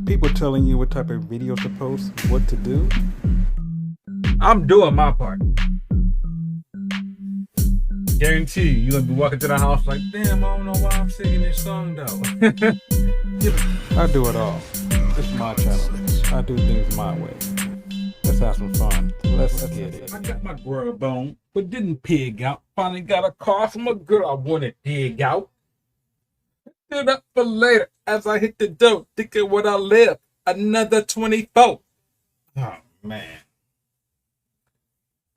People telling you what type of videos to post, what to do. I'm doing my part. Guarantee you gonna be walking to the house like, damn, I don't know why I'm singing this song though. I do it all. This is my channel. I do things my way. Let's have some fun. Let's get it. I got my grub on, but didn't pig out. Finally got a call from a girl I wanna dig out. Stood up for later as I hit the dough, thinking what I live. Another 24. Oh man.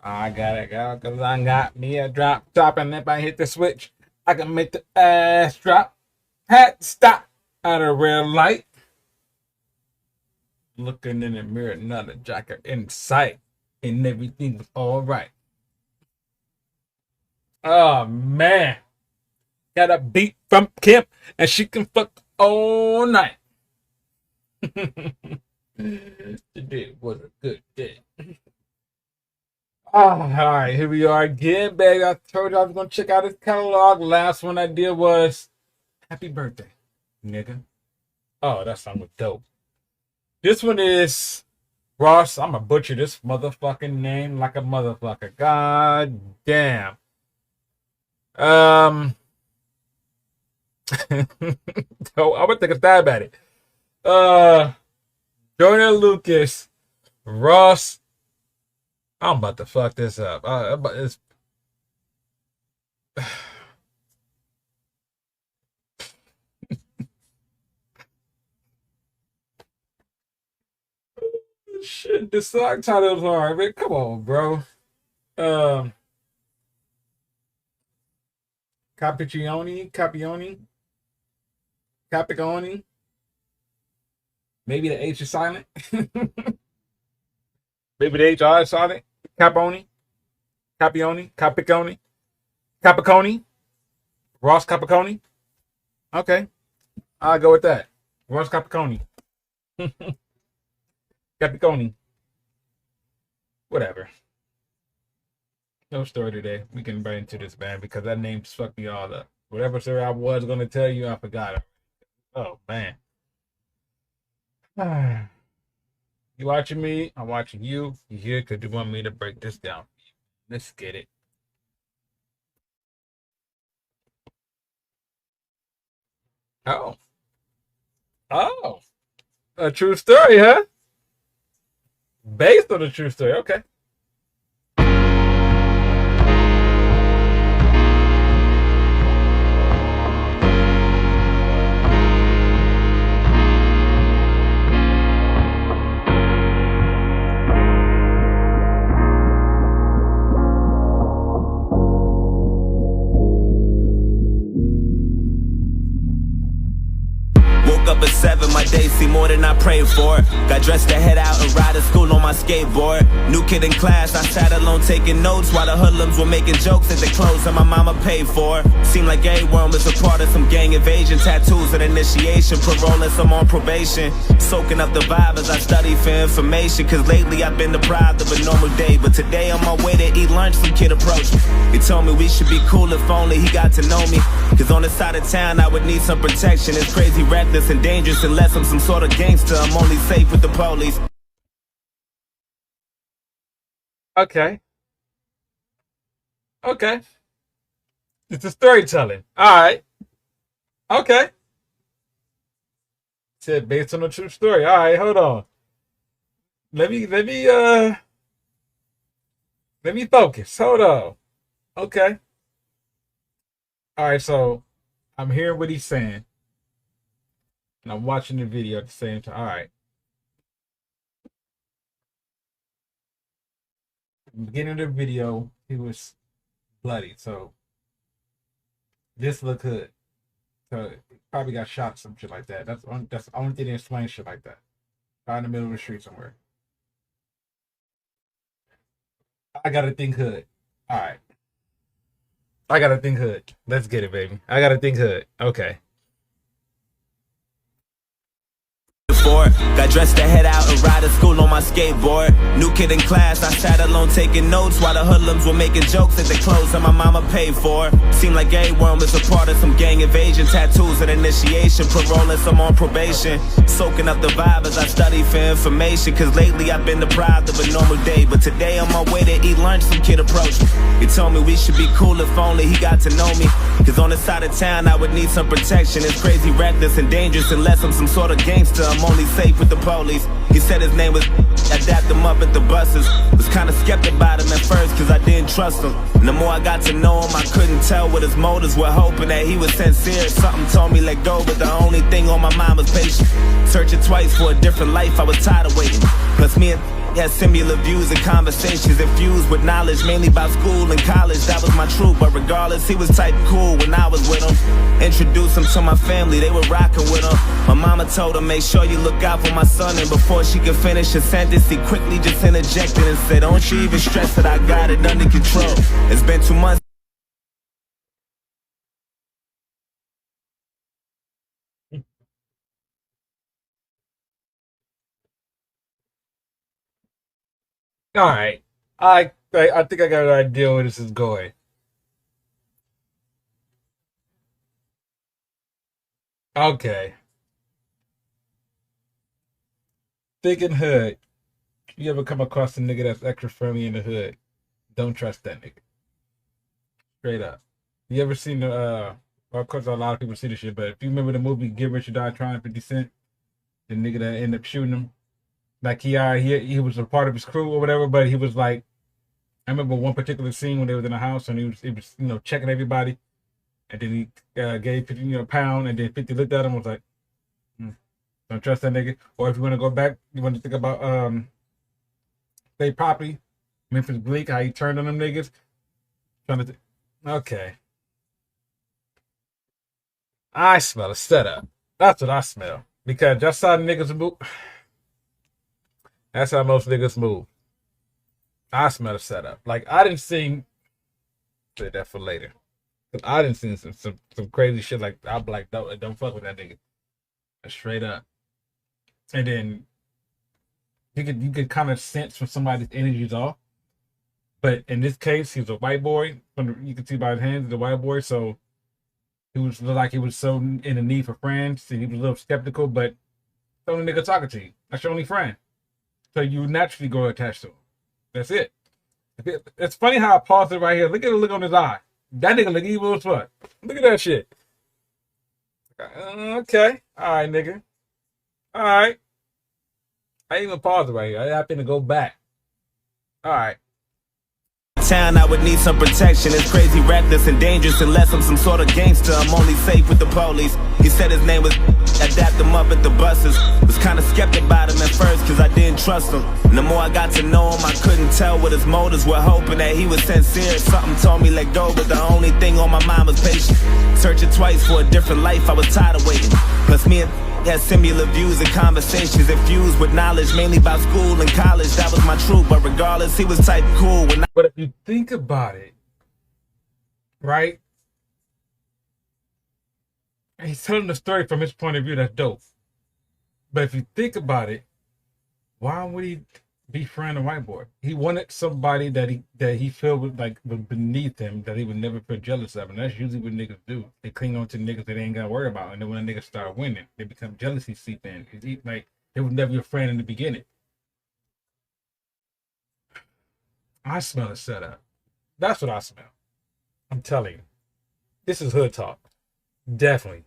I gotta go cause I got me a drop top, and if I hit the switch, I can make the ass drop. Had to stop at a red light. Looking in the mirror, not a jacket in sight, and everything was alright. Oh man. Got a beat from Kim, and she can fuck all night. Today was a good day. All right, here we are again, baby. I told you I was gonna check out his catalog. Last one I did was "Happy Birthday, Nigga." Oh, that song was dope. This one is Ross. I'm gonna butcher this motherfucking name like a motherfucker. God damn. So I'm gonna take a stab at it. Joyner Lucas, Ross. I'm about to fuck this up. It's shit. The song titles are, man. Come on, bro. Um, Capicchioni. Maybe the H is silent. Maybe the H R is silent. Caponi, Capicchioni, Ross Capicchioni. Okay, I'll go with that. Ross Capicchioni, Capicchioni. Whatever. No story today. We can right into this, man, because that name just fucked me all up. Whatever story I was gonna tell you, I forgot it. Oh man. You watching me? I'm watching you. You here because you want me to break this down. Let's get it. Oh. Oh. A true story, huh? Based on a true story. Okay. Up at 7, my day seemed more than I prayed for. Got dressed to head out and ride to school on my skateboard. New kid in class, I sat alone taking notes while the hoodlums were making jokes at the clothes that my mama paid for. Seemed like everyone was a part of some gang invasion. Tattoos and initiation, parole and some on probation. Soaking up the vibe as I study for information, cause lately I've been deprived of a normal day. But today on my way to eat lunch, some kid approached me. He told me we should be cool if only he got to know me, cause on this side of town I would need some protection. It's crazy, reckless, and dangerous unless I'm some sort of gangster. I'm only safe with the police. Okay. Okay. It's a storytelling. All right. Okay. Said based on a true story. All right, hold on. Let me focus. Hold on. Okay. All right, so I'm hearing what he's saying, and I'm watching the video at the same time. All right. Beginning of the video, he was bloody, so this look good. So he probably got shot, some shit like that. That's the only thing that explains shit like that. Out in the middle of the street somewhere. I gotta think hood. All right. I gotta think hood. Let's get it, baby. I gotta think hood. Okay. for. Got dressed to head out and ride to school on my skateboard. New kid in class, I sat alone taking notes while the hoodlums were making jokes at the clothes that my mama paid for. Seemed like everyone was a part of some gang invasion. Tattoos and initiation, parole and some on probation. Soaking up the vibe as I study for information, cause lately I've been deprived of a normal day. But today on my way to eat lunch, some kid approached me. He told me we should be cool if only he got to know me, cause on this side of town I would need some protection. It's crazy, reckless and dangerous unless I'm some sort of gangster. I'm only safe with the police. He said his name was I dapped him up at the buses. Was kinda skeptic about him at first cause I didn't trust him. And the more I got to know him, I couldn't tell what his motives were, hoping that he was sincere. Something told me let go, but the only thing on my mind was patience. Searching twice for a different life, I was tired of waiting. Plus me and had similar views and conversations infused with knowledge, mainly about school and college. That was my truth, but regardless, he was type cool when I was with him. Introduced him to my family, they were rocking with him. My mama told him, make sure you look out for my son. And before she could finish a sentence, he quickly just interjected and said, don't you even stress that I got it under control. It's been 2 months. All right. I think I got an idea where this is going. Okay. Thick and hood. You ever come across a nigga that's extra friendly in the hood? Don't trust that nigga. Straight up. You ever seen the well, of course a lot of people see this shit, but if you remember the movie Get Rich or Die Trying, 50 Cent, the nigga that ended up shooting him. Like he was a part of his crew or whatever, but he was like, I remember one particular scene when they was in the house and he was checking everybody, and then he gave 50 pound, and then 50 looked at him and was like, don't trust that nigga. Or if you want to go back, you want to think about State Property, Memphis Bleak, how he turned on them niggas. Okay, I smell a setup. That's what I smell, because that's how niggas move. That's how most niggas move. I smell a setup. Like, I didn't see, say that for later. Cause I didn't see some crazy shit. Like, I'm like, don't fuck with that nigga. Straight up. And then you could kind of sense when somebody's energy's off. But in this case, he was a white boy. You can see by his hands, he's a white boy. So he was like he was so in the need for friends, and he was a little skeptical. But the only nigga talking to you, that's your only friend. So you naturally go attached to him. That's it. It's funny how I paused it right here. Look at the look on his eye. That nigga look evil as fuck. Look at that shit. Okay. All right, nigga. All right. I ain't even pause it right here. I happen to go back. All right. Town, I would need some protection. It's crazy, reckless and dangerous unless I'm some sort of gangster. I'm only safe with the police. He said his name was I dapped him up at the buses. Was kinda skeptic about him at first cause I didn't trust him. And the more I got to know him, I couldn't tell what his motives were, hoping that he was sincere. Something told me let go, but the only thing on my mind was patience. Searching twice for a different life, I was tired of waiting. Plus me and had similar views and conversations infused with knowledge, mainly about school and college. That was my truth, but regardless, he was type cool when But if you think about it, right? And he's telling the story from his point of view, that's dope. But if you think about it, why would he befriend a white boy? He wanted somebody that he felt was beneath him, that he would never feel jealous of. And that's usually what niggas do. They cling on to niggas that they ain't got to worry about. And then when a nigga start winning, they become jealousy seep in. Like, they was never your friend in the beginning. I smell a setup. That's what I smell. I'm telling you. This is hood talk. Definitely.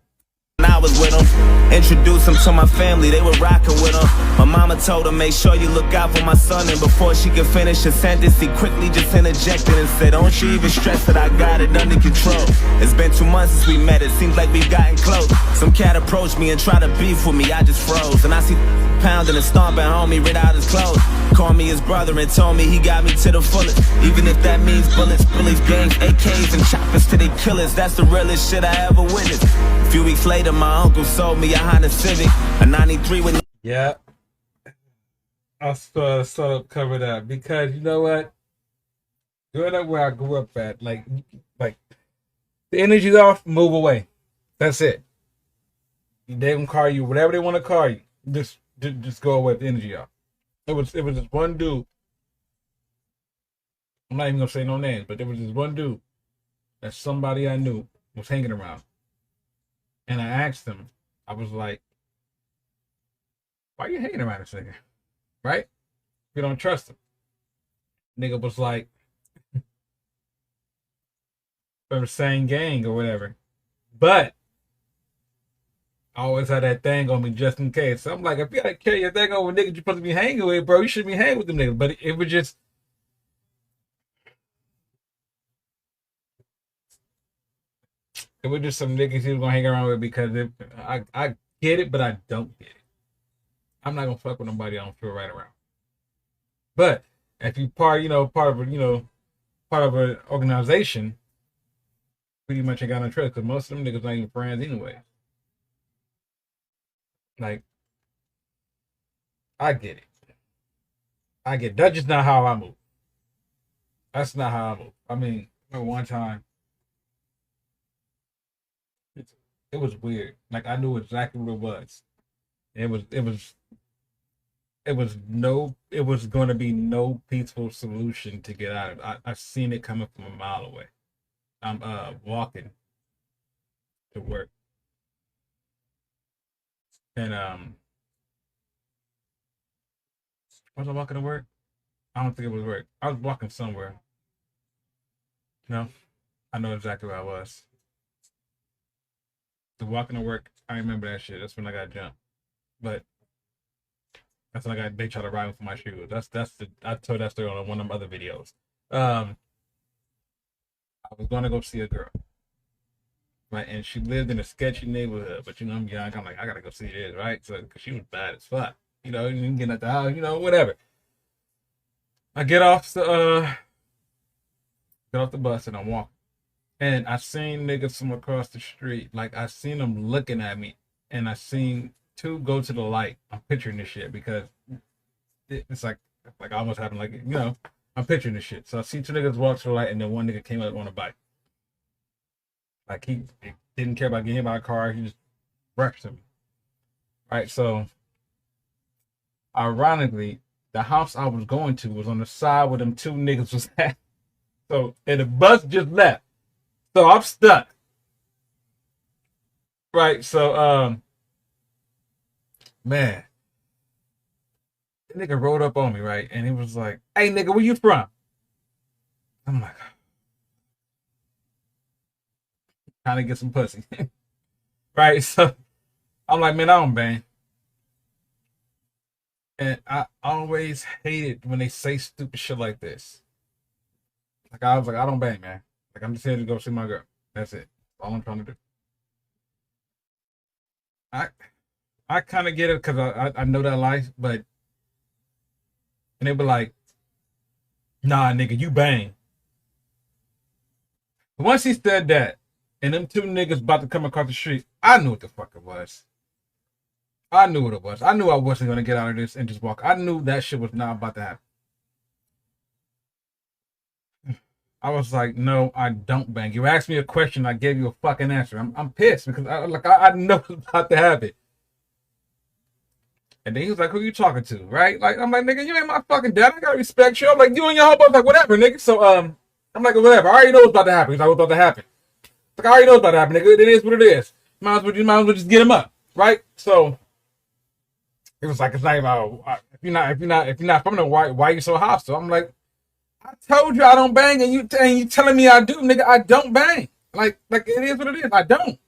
I was with him, introduced him to my family, they were rocking with him. My mama told him, make sure you look out for my son. And before she could finish a sentence, he quickly just interjected and said, don't you even stress that I got it under control. It's been 2 months since we met, it seems like we've gotten close. Some cat approached me and tried to beef with me, I just froze. And I see pounding and stomping homie, rid out his clothes. Called me his brother and told me he got me to the fullest. Even if that means bullets, bullies, gangs, AKs, and choppers to their killers. That's the realest shit I ever witnessed. A few weeks later, my uncle sold me a Honda Civic, a 93 with... Yeah. I sort of covered up because, you know what? Growing up where I grew up at, like the energy's off, move away. That's it. They can call you whatever they want to call you. Just just go away with the energy off. It was this one dude. I'm not even gonna say no names, but there was this one dude that somebody I knew was hanging around. And I asked him, I was like, why are you hanging around this nigga? Right? You don't trust him. Nigga was like, from the same gang or whatever. But I always had that thing on me just in case. So I'm like, if you gotta carry your thing over niggas you're supposed to be hanging with, bro, you shouldn't be hanging with them niggas. But it was just, some niggas he was gonna hang around with because I get it, but I don't get it. I'm not gonna fuck with nobody I don't feel right around. But if you part of an organization, pretty much ain't got no trust because most of them niggas not even friends anyway. Like, I get it. That's just not how I move. That's not how I move. I mean, I remember one time, it was weird. Like, I knew exactly what it was. It was going to be no peaceful solution to get out of it. I seen it coming from a mile away. I'm walking to work. And was I walking to work? I don't think it was work. I was walking somewhere. No, I know exactly where I was. The walking to work, I remember that shit. That's when I got jumped. But that's when they tried to ride me for my shoes. I told that story on one of them other videos. I was gonna go see a girl. Right, and she lived in a sketchy neighborhood, but I'm young. I'm like, I gotta go see this, right? So, cause she was bad as fuck, you getting at the house, whatever. I get off the bus and I'm walking, and I seen niggas from across the street. Like I seen them looking at me, and I seen two go to the light. I'm picturing this shit because it's like I almost happened. Like I'm picturing this shit. So I see two niggas walk to the light, and then one nigga came up on a bike. Like he didn't care about getting hit by a car. He just rushed him. Right. So ironically, the house I was going to was on the side where them two niggas was at. So, and the bus just left. So I'm stuck. Right. So, man, the nigga rode up on me, right? And he was like, hey, nigga, where you from? I'm like, trying to get some pussy. Right. So I'm like, man, I don't bang. And I always hated when they say stupid shit like this. Like I was like, I don't bang, man. Like I'm just here to go see my girl. That's it. That's all I'm trying to do. I kind of get it because I know that life, but and they were like, nah, nigga, you bang. Once he said that, and them two niggas about to come across the street, I knew what the fuck it was. I knew what it was. I knew I wasn't going to get out of this and just walk. I knew that shit was not about to happen. I was like, no, I don't bang. You asked me a question, I gave you a fucking answer. I'm pissed because I know it's about to happen. And then he was like, who you talking to, right? Like, I'm like, nigga, you ain't my fucking dad. I gotta respect you. I'm like, you and your whole bunch, like, whatever, nigga. So, I'm like, whatever. I already know what's about to happen. He's like, what's about to happen? Like, I already know what's about to happen, nigga. It is what it is. Might as well just get him up, right? So, it was like, it's not about, if you're not from the why you so hostile? I'm like, I told you I don't bang, and you telling me I do, nigga. I don't bang. Like it is what it is. I don't.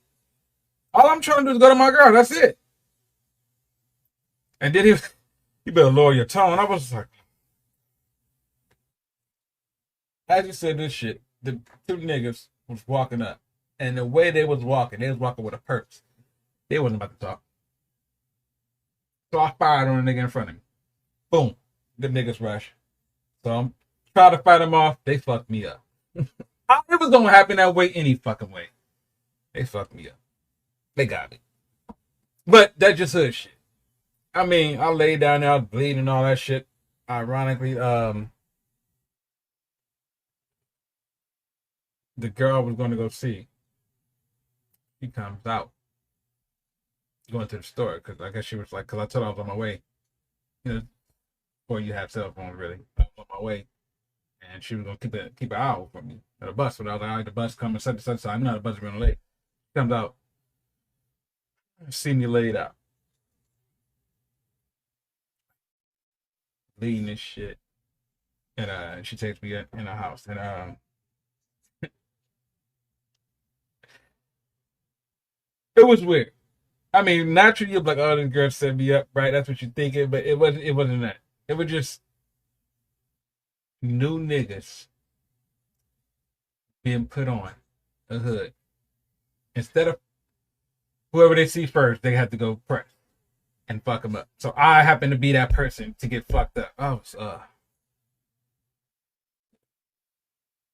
All I'm trying to do is go to my girl. That's it. And then you better lower your tone. I was like, as you said this shit, the two niggas was walking up, and the way they was walking with a purpose. They wasn't about to talk. So I fired on the nigga in front of me. Boom. The niggas rush. So I'm trying to fight them off. They fucked me up. It was gonna happen that way any fucking way. They fucked me up. They got me. But that's just hood shit. I mean, I laid down there, I was bleeding and all that shit. Ironically, the girl I was going to go see, she comes out. going to the store because I guess she was like, because I told her I was on my way. You know, before you have cell phones, really, I was on my way, and she was gonna keep an eye out for me at the bus. But I was like, all right, the bus coming, such and such. I know the bus is running late. Comes out, see me laid out, leading this shit, and she takes me in her house, and it was weird. I mean, naturally you're like, oh, this girl set me up, right? That's what you're thinking, but it wasn't that. It was just new niggas being put on a hood. Instead of whoever they see first, they have to go press and fuck them up. So I happen to be that person to get fucked up.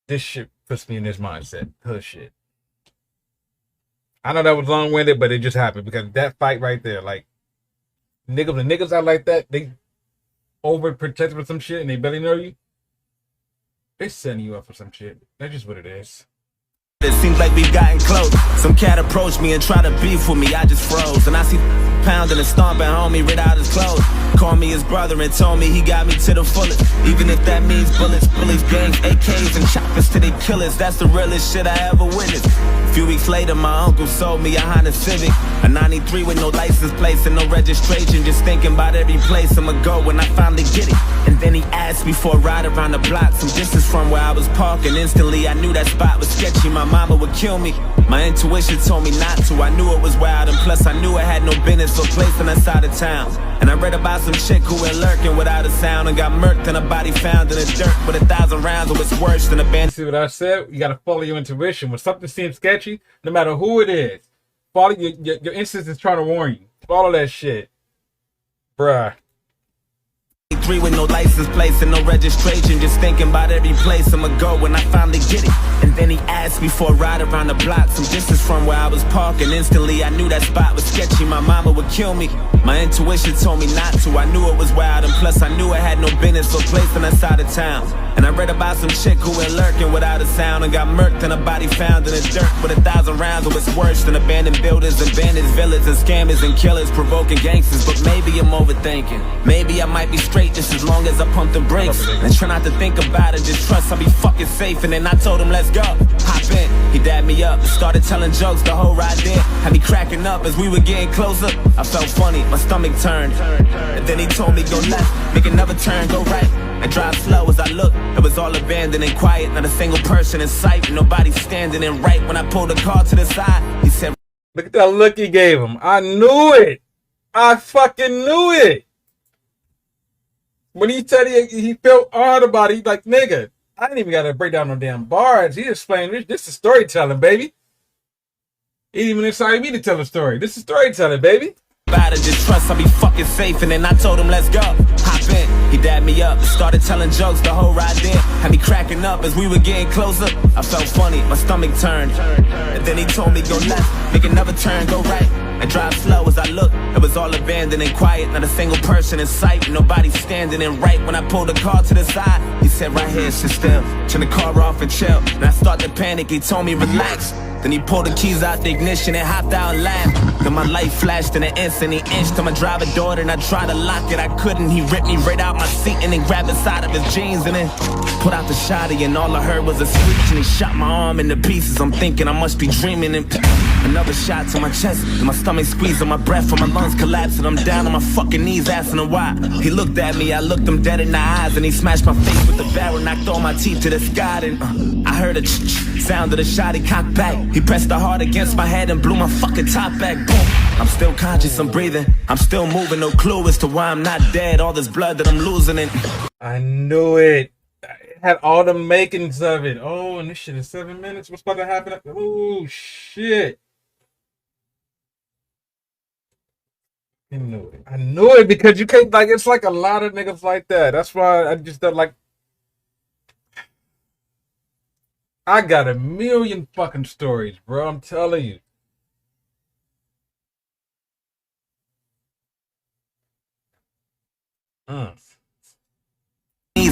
This shit puts me in this mindset. Hood shit. I know that was long-winded, but it just happened because that fight right there, like, niggas out like that, they overprotected for some shit and they barely know you. They setting you up for some shit. That's just what it is. It seems like we've gotten close. Some cat approached me and tried to beef with me. I just froze. And I see pounding and stomping homie rid out his clothes. Called me his brother and told me he got me to the fullest. Even if that means bullets, bullies, gangs, AKs, and choppers to their killers. That's the realest shit I ever witnessed. A few weeks later, my uncle sold me a Honda Civic. A 93 with no license plates and no registration. Just thinking about every place I'ma go when I finally get it. And then he asked me for a ride around the block, some distance from where I was parking. Instantly, I knew that spot was sketchy. My mama would kill me. My intuition told me not to. I knew it was wild, and plus I knew it had no business or place on that side of town. And I read about some chick who went lurking without a sound and got murked and a body found in the dirt with 1,000 rounds. It was worse than a band. See what I said? You gotta follow your intuition. When something seems sketchy, no matter who it is, follow your instinct is trying to warn you. Follow that shit, bruh. Three with no license plates and no registration. Just thinking about every place I'ma go when I finally get it. And then he asked me for a ride around the block, some distance from where I was parking. Instantly, I knew that spot was sketchy. My mama would kill me. My intuition told me not to. I knew it was wild, and plus I knew it had no business or place on that side of town. And I read about some chick who went lurking without a sound and got murked and a body found in the dirt with 1,000 rounds. It was worse than abandoned buildings, abandoned villas, and scammers and killers provoking gangsters. But maybe I'm overthinking. Maybe I might be straight just as long as I pump the brakes and try not to think about it. Just trust I'll be fucking safe. And then I told him, let's go. Hop in. He dabbed me up, started telling jokes the whole ride there. Had me cracking up as we were getting closer. I felt funny, my stomach turned. And then he told me go left, make another turn, go right, and drive slow. As I looked, it was all abandoned and quiet. Not a single person in sight, nobody standing. And right when I pulled the car to the side, he said, Look at that look he gave him. I knew it. I fucking knew it. When he said he felt odd about it, he's like, nigga, I didn't even got to break down no damn bars. He explained, this is storytelling, baby. He didn't even excite me to tell a story. This is storytelling, baby. About it, just trust I'll be fucking safe. And then I told him, let's go. Hop in. He dabbed me up, started telling jokes the whole ride there. Had me cracking up as we were getting closer. I felt funny, my stomach turned. And then he told me go left, make another turn, go right, and drive slow. As I looked, it was all abandoned and quiet. Not a single person in sight, nobody standing. And right when I pulled the car to the side, he said, right here, sit still, turn the car off and chill. And I started to panic, he told me relax. Then he pulled the keys out the ignition and hopped out and laughed. Then my light flashed in an instant. He inched to my driver door and I tried to lock it. I couldn't. He ripped me right out my seat and then grabbed the side of his jeans and then put out the shotty. And all I heard was a screech and he shot my arm into pieces. I'm thinking I must be dreaming. And another shot to my chest and my stomach squeezing, my breath and my lungs collapsing. I'm down on my fucking knees asking him why. He looked at me. I looked him dead in the eyes and he smashed my face with the barrel. Knocked all my teeth to the sky. And I heard a sound of the shot. He cocked back. He pressed the heart against my head and blew my fucking top back. Boom. I'm still conscious, I'm breathing, I'm still moving. No clue as to why I'm not dead. All this blood that I'm losing it. I knew it. It had all the makings of it. Oh, and this shit is 7 minutes. What's about to happen? Oh, shit. I knew it. I knew it because you can't, like, it's like a lot of niggas like that. That's why I just don't like. I got a million fucking stories, bro. I'm telling you.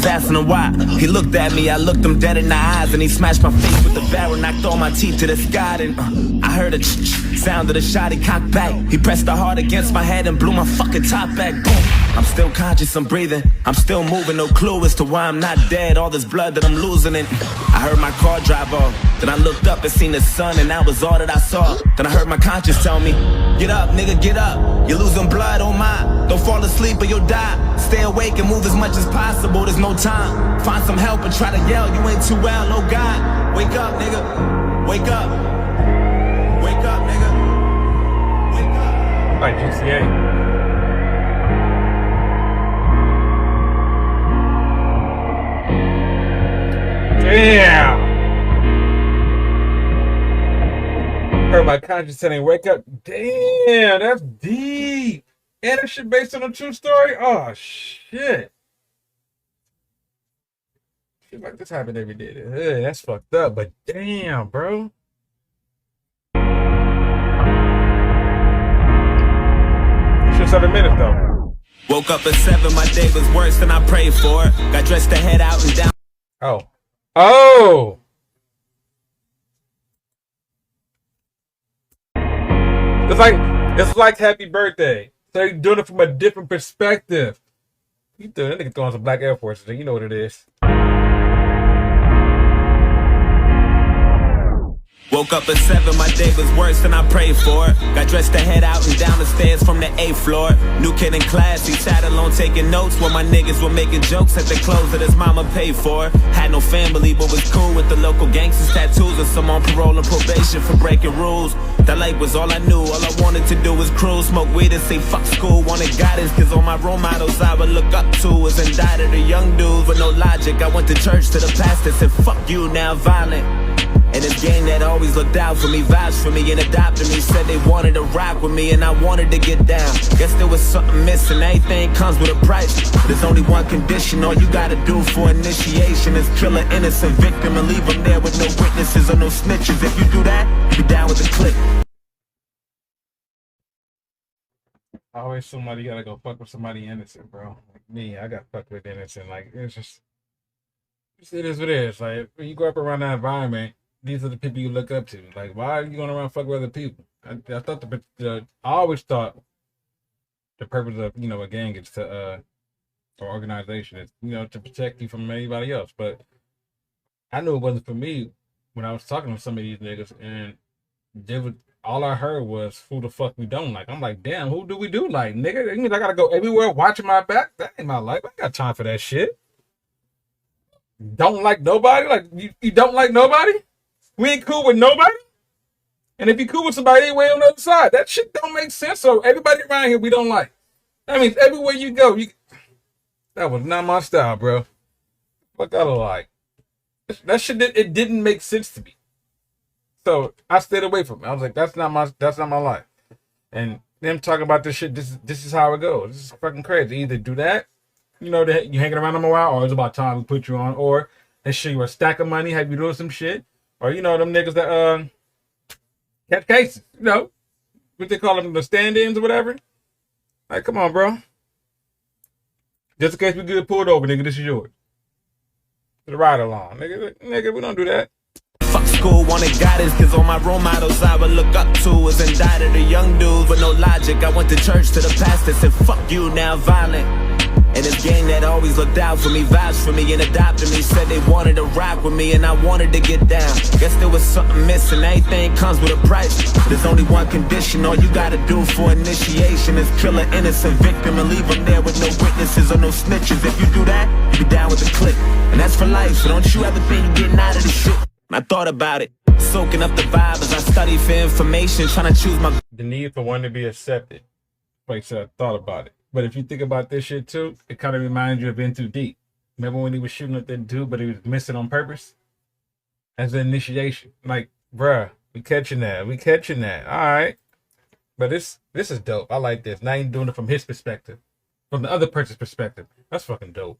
asking him why. He looked at me, I looked him dead in the eyes, and he smashed my face with the barrel, knocked all my teeth to the sky. And I heard a sound of the shot, he cocked back. He pressed the hard against my head and blew my fucking top back. Boom. I'm still conscious, I'm breathing, I'm still moving, no clue as to why I'm not dead. All this blood that I'm losing, and I heard my car drive off. Then I looked up and seen the sun, and that was all that I saw. Then I heard my conscience tell me, get up, nigga, get up. You're losing blood, oh my. Don't fall asleep or you'll die. Stay awake and move as much as possible, there's no time. Find some help and try to yell, you ain't too well, oh God. Wake up, nigga, wake up. Wake up, nigga. Wake up. Like GCA. Damn. Heard my conscience saying, wake up. Damn, that's deep. And that shit based on a true story? Oh, shit. Shit like this happen every day. Ugh, that's fucked up, but damn, bro. Shit 7 minutes, though. Woke up at 7, my day was worse than I prayed for. Got dressed to head out and down. Oh. Oh! It's like Happy Birthday. So you're doing it from a different perspective. You doing that nigga throwing some black Air Forces, you know what it is. Woke up at 7, my day was worse than I prayed for. Got dressed to head out and down the stairs from the 8th floor. New kid in class, he sat alone taking notes while my niggas were making jokes at the clothes that his mama paid for. Had no family, but was cool with the local gangsters, tattoos, and some on parole and probation for breaking rules. That life was all I knew, all I wanted to do was cruise, smoke weed and say fuck school. Wanted guidance, cause all my role models I would look up to was indicted or young dudes with no logic. I went to church to the pastor, said fuck you, now violent. And this gang that always looked out for me, vouched for me and adopted me, said they wanted to rock with me and I wanted to get down. Guess there was something missing, everything comes with a price. There's only one condition, all you gotta do for initiation is kill an innocent victim and leave them there with no witnesses or no snitches. If you do that, you be down with the clique. Always somebody gotta go fuck with somebody innocent, bro. Like me, I got fucked with innocent. Like, it is what it is. Like, when you grow up around that environment, these are the people you look up to. Like, why are you going around fuck with other people? I thought I always thought the purpose of, a gang is to, or organization is, to protect you from anybody else. But I knew it wasn't for me when I was talking to some of these niggas, and all I heard was who the fuck we don't like. I'm like, damn, who do we do like, nigga? That means I gotta go everywhere watching my back? That ain't my life. I ain't got time for that shit. Don't like nobody? Like, you don't like nobody? We ain't cool with nobody? And if you cool with somebody, they way on the other side. That shit don't make sense. So everybody around here we don't like. That means everywhere you go, that was not my style, bro. Fuck I don't like. That shit, it didn't make sense to me. So I stayed away from it. I was like, that's not my life. And them talking about this shit, this is how it goes. This is fucking crazy. Either do that, you hanging around them a while, or it's about time we put you on, or they show you a stack of money, have you doing some shit, or them niggas that catch cases, what they call them, the stand-ins or whatever. Like, come on, bro. Just in case we get pulled over, nigga, this is yours. To the ride along, nigga, we don't do that. Fuck school, wanted guidance, cause all my role models I would look up to was indicted or young dudes with no logic. I went to church to the pastor, said fuck you, now violent. And this gang that always looked out for me, vouched for me and adopted me, said they wanted to rock with me and I wanted to get down. Guess there was something missing, everything comes with a price. There's only one condition, all you gotta do for initiation is kill an innocent victim and leave them there with no witnesses or no snitches. If you do that, you be down with the clique. And that's for life, so don't you ever think you're getting out of this shit. I thought about it, soaking up the vibe as I study for information, trying to choose my... The need for one to be accepted. Like I said, I thought about it. But if you think about this shit too, it kind of reminds you of In Too Deep. Remember when he was shooting at that dude, but he was missing on purpose? As an initiation. Like, bruh, we catching that. All right. But this is dope. I like this. Now you're doing it from his perspective. From the other person's perspective. That's fucking dope.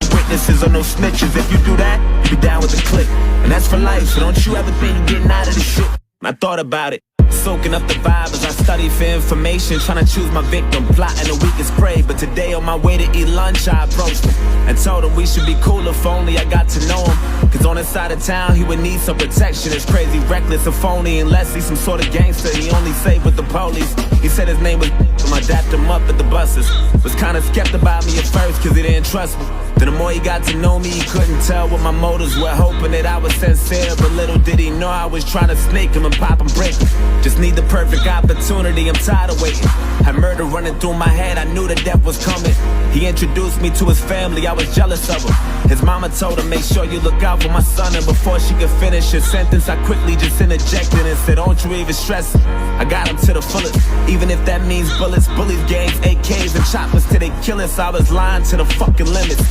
Witnesses or no snitches. If you do that, you be down with the clique. And that's for life, so don't you ever think you're getting out of this shit. I thought about it, soaking up the vibe as I study for information, trying to choose my victim, plotting the weakest prey, but But today on my way to eat lunch, I approached him and told him we should be cool if only I got to know him. Cause on his side of town, he would need some protection. It's crazy, reckless, or phony, unless he's some sort of gangster. He only say with the police. He said his name was I dapped him up at the buses. Was kinda skeptical about me at first cause he didn't trust me. Then the more he got to know me, he couldn't tell what my motives were, hoping that I was sincere. But little did he know I was trying to snake him and pop and break him. Just need the perfect opportunity, I'm tired of waiting. Had murder running through my head, I knew that death was coming. He introduced me to his family, I was jealous of him. His mama told him, make sure you look out for my son. And before she could finish her sentence, I quickly just interjected and said, don't you even stress it. I got him to the fullest, even if that means bullets, bullies, gangs, AKs, and choppers till they kill us. I was lying to the fucking limits.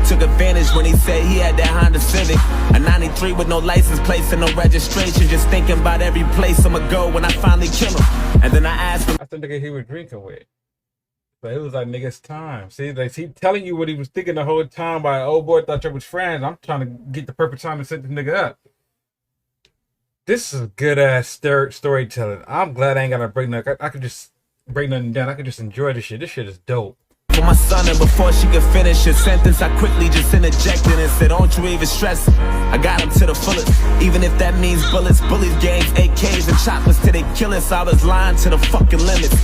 Took advantage when he said he had that Honda Civic, a 93 with no license plates and no registration. Just thinking about every place I'ma go when I finally kill him. And then I asked him, I think nigga he was drinking with. But it was like, nigga, it's time. See, like, he telling you what he was thinking the whole time by, oh boy, thought you was friends. I'm trying to get the perfect time to set this nigga up. This is good ass storytelling. I'm glad I ain't gotta break nothing. I could just break nothing down. I could just enjoy this shit. This shit is dope. For my son, and before she could finish her sentence, I quickly just interjected and said, don't you even stress it. I got him to the fullest, even if that means bullets, bullies, gangs, AKs, and choppers till they kill us. I was lying to the fucking limits.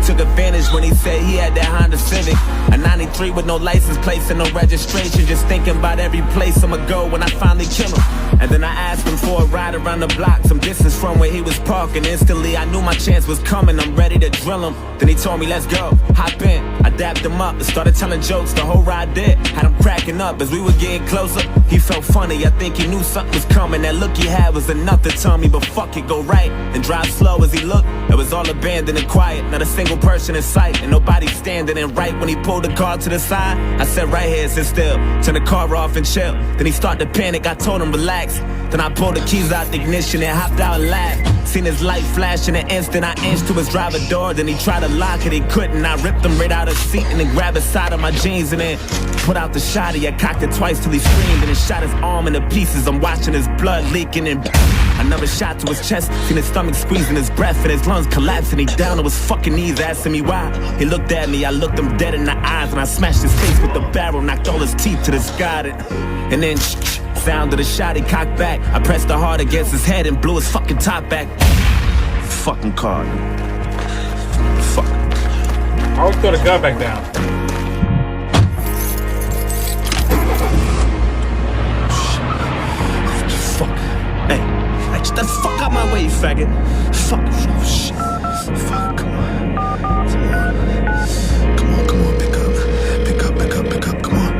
Took advantage when he said he had that Honda Civic, a 93 with no license plates and no registration. Just thinking about every place I'ma go when I finally kill him. And then I asked him for a ride around the block, some distance from where he was parking. Instantly I knew my chance was coming, I'm ready to drill him. Then he told me, let's go, hop in. I dapped him up and started telling jokes, the whole ride did. Had him cracking up as we were getting closer. He felt funny, I think he knew something was coming. That look he had was enough to tell me, but fuck it, go right and drive slow. As he looked, it was all abandoned and quiet, not a single person in sight, and nobody standing. And right when he pulled the car to the side, I said right here, sit still, turn the car off and chill. Then he started to panic, I told him relax. Then I pulled the keys out the ignition and hopped out and laughed. Seen his light flash in an instant, I inched to his driver door. Then he tried to lock it, he couldn't. I ripped him right out of the seat and then grabbed the side of my jeans and then put out the shotty. I cocked it twice till he screamed and then shot his arm into pieces. I'm watching his blood leaking and another shot to his chest. Seen his stomach squeezing his breath and his lungs collapsing. He down on his fucking knees asking me why. He looked at me, I looked him dead in the eyes and I smashed his face with the barrel, knocked all his teeth to the sky. And then sound of the shot, he cocked back. I pressed the hard against his head and blew his fucking top back. Fucking car. Fuck. I always throw the gun back down. Fuck. Hey, get the fuck out my way, you faggot. Fuck. Oh, shit. Fuck, come on. Come on, pick up, come on.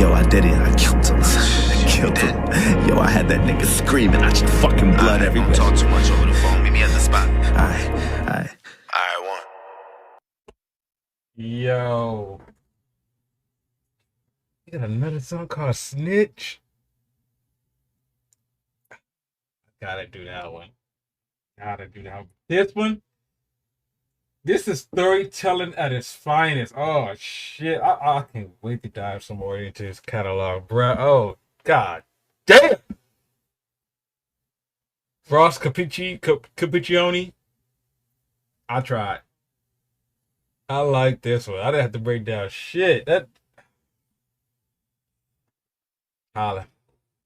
Yo, I did it. I killed him. Yo, I had that nigga screaming. I just fucking blood everywhere. Don't talk too much over the phone. Meet me at the spot. Alright. Alright, one. Yo. You got another song called Snitch? Gotta do that one. This one? This is storytelling at its finest. Oh, shit. I can't wait to dive some more into his catalog, bruh. Oh, God damn. Frost Capicchioni. I tried. I like this one. I didn't have to break down shit. Holla.